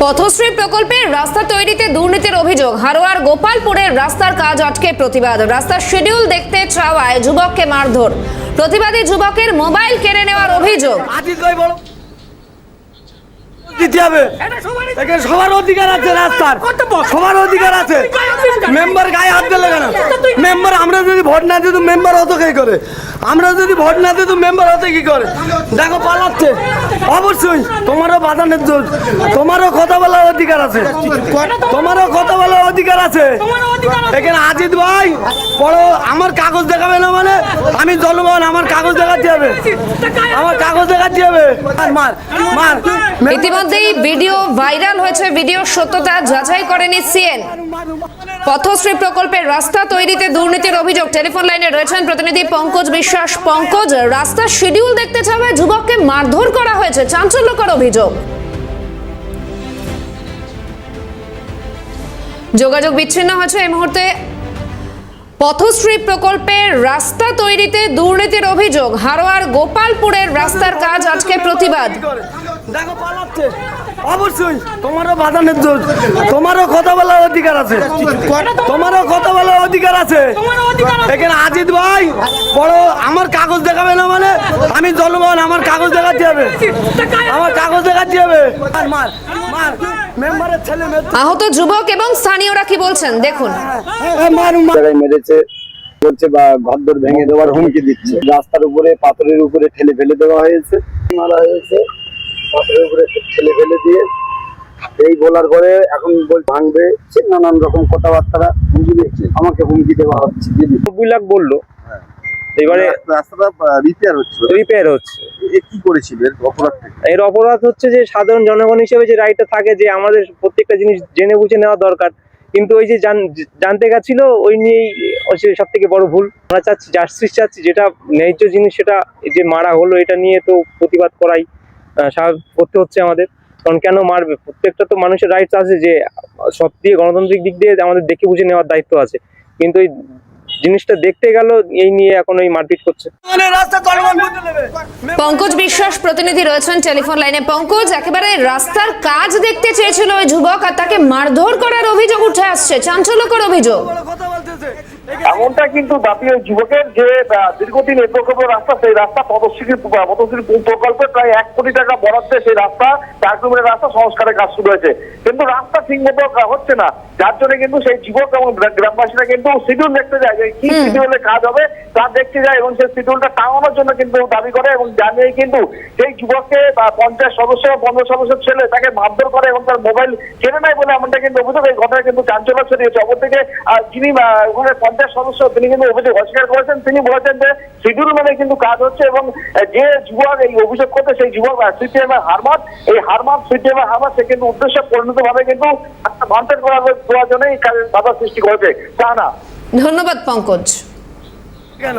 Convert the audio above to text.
পথশ্রী প্রকল্পের রাস্তা তৈরিতে দুর্নীতির অভিযোগ। হারোয়ার গোপালপুরের রাস্তার কাজ আটকে প্রতিবাদ। রাস্তার শিডিউল দেখতে চাওয়ায় যুবককে মারধর। প্রতিবাদী যুবকের মোবাইল কেড়ে নেওয়ার অভিযোগ। সবার অধিকার আছে, রাস্তার সবার অধিকার আছে। মেম্বার গায়ে হাত দিলে কেন? মেম্বার আমরা যদি ভোট না দিই তো মেম্বার হতো কি করে? আমরা যদি ভোট না দিই তো মেম্বার হতে কি করে? দেখো পালাচ্ছে। অবশ্যই তোমারও বাধা নির্দেশ, তোমারও কথা বলার অধিকার আছে, তোমারও কথা বলার অধিকার আছে। এখানে আজিত ভাই বড় আমার কাগজ দেখাবে না মানে আমি জনগণ, আমার কাগজ দেখাতে হবে, আমার কাগজ দেখাতে হবে। মার মার। ইতিমধ্যেই ভিডিও ভাইরাল হয়েছে। ভিডিও সত্যতা যাচাই করেনি সিএন। পথশ্রী প্রকল্পের রাস্তা তৈরিতে দুর্নীতির অভিযোগ। টেলিফোন লাইনে রয়েছেন প্রতিনিধি পঙ্কজ বিশ্বাস। পঙ্কজ, রাস্তার শিডিউল দেখতে চাওয়ায় যুবককে মারধর করা হয়েছে, চাঞ্চল্যকর অভিযোগ। যোগাযোগ বিচ্ছিন্ন হয়েছে এই মুহূর্তে। পথশ্রী প্রকল্পের রাস্তা তৈরিতে দুর্নীতির অভিযোগ। হারোয়ার গোপালপুরের রাস্তার কাজ আজকে প্রতিবাদ। দেখো পালাচ্ছে। অবশ্যই তোমারও বাধা নির্দেশ, তোমারও কথা বলার অধিকার আছে, তোমারও কথা বলার অধিকার আছে। এখানে আজিত ভাই বড় আমার কাগজ দেখাবে না মানে আমি জনগণ, আমার কাগজ দেখাতে হবে, আমার কাগজ দেখাতে হবে। মার মার। মেম্বারের ছেলে আহত যুবক এবং স্থানীয়রা কি বলছেন দেখুন। মেরেছে বলছে বা ঘরদোর ভেঙে দেওয়ার হুমকি দিচ্ছে। রাস্তার উপরে পাথরের উপরে ঠেলে ফেলে দেওয়া হয়েছে, মারা হয়েছে। পাথরের উপরে ঠেলে ফেলে দিয়ে এই বলার পরে এখন বল ভাঙবে, নানান রকম কথাবার্তা হুমকি দিচ্ছে, আমাকে হুমকি দেওয়া হচ্ছে। 90 লাখ বললো। এবারে রাস্তাটা রিপেয়ার হচ্ছে। কি করেছিল এর অপরাধ হচ্ছে যে সাধারণ জনগণ হিসেবে যে রাইটটা থাকে যে আমাদের প্রত্যেকটা জিনিস জেনে বুঝে নেওয়া দরকার, কিন্তু ওই যে জানতে গেছিল ওই নিয়েই সব থেকে বড় ভুল। আমরা চাচ্ছি জাস্টিস চাচ্ছি, যেটা ন্যায্য জিনিস সেটা যে মারা হলো এটা নিয়ে তো প্রতিবাদ করাই করতে হচ্ছে আমাদের। কারণ কেন মারবে? প্রত্যেকটা তো মানুষের রাইটস আছে যে সব দিয়ে গণতান্ত্রিক দিক দিয়ে আমাদের দেখে বুঝে নেওয়ার দায়িত্ব আছে, কিন্তু এই জিনিসটা দেখতে গেল এই নিয়ে এখন ওই মারপিট করছে। পঙ্কজ বিশ্বাস প্রতিনিধি রয়েছেন টেলিফোন লাইনে। পঙ্কজ, একেবারে রাস্তার কাজ দেখতে চেয়েছিল ওই যুবক আর তাকে মারধর করার অভিযোগ উঠে আসছে, চাঞ্চল্যকর অভিযোগ। এমনটা কিন্তু দাবি ওই যুবকের যে দীর্ঘদিন এই প্রকল্প রাস্তা, সেই রাস্তা পথশ্রী প্রকল্পে প্রায় 1 কোটি টাকা বরাদ্দে সেই রাস্তা 4 কিলোমিটার রাস্তা সংস্কারের কাজ শুরু হয়েছে, কিন্তু রাস্তা ঠিকমতো হচ্ছে না। যার জন্য কিন্তু সেই যুবক এবং গ্রামবাসীরা কিন্তু শিডিউল দেখতে যায় যে কি শিডিউলে কাজ হবে তা দেখতে যায় এবং সেই শিডিউলটা টাঙানোর জন্য কিন্তু দাবি করে এবং জানিয়ে কিন্তু সেই যুবককে 50 সদস্য 15 সদস্যের ছেলে তাকে মারধর করে এবং তার মোবাইল কেড়ে নেয় বলে এমনটা কিন্তু অভিযোগ। এই ঘটনায় কিন্তু চাঞ্চল্য ছড়িয়েছে। অপরদিকে যিনি ওখানে 50 সদস্য তিনি কিন্তু অভিযোগ অস্বীকার করেছেন। তিনি বলেছেন যে শিডিউল মানে কিন্তু কাজ হচ্ছে এবং যে যুবক এই অভিযোগ করতে সেই যুবক সিপিএম হারমাত, এই হারমাত সিপিএম হারমাত সে কিন্তু উদ্দেশ্যে পরিণত ভাবে কিন্তু ভান্তের করার জন্য এই কাজের বাধা সৃষ্টি করেছে তা না। ধন্যবাদ পঙ্কজ। কেন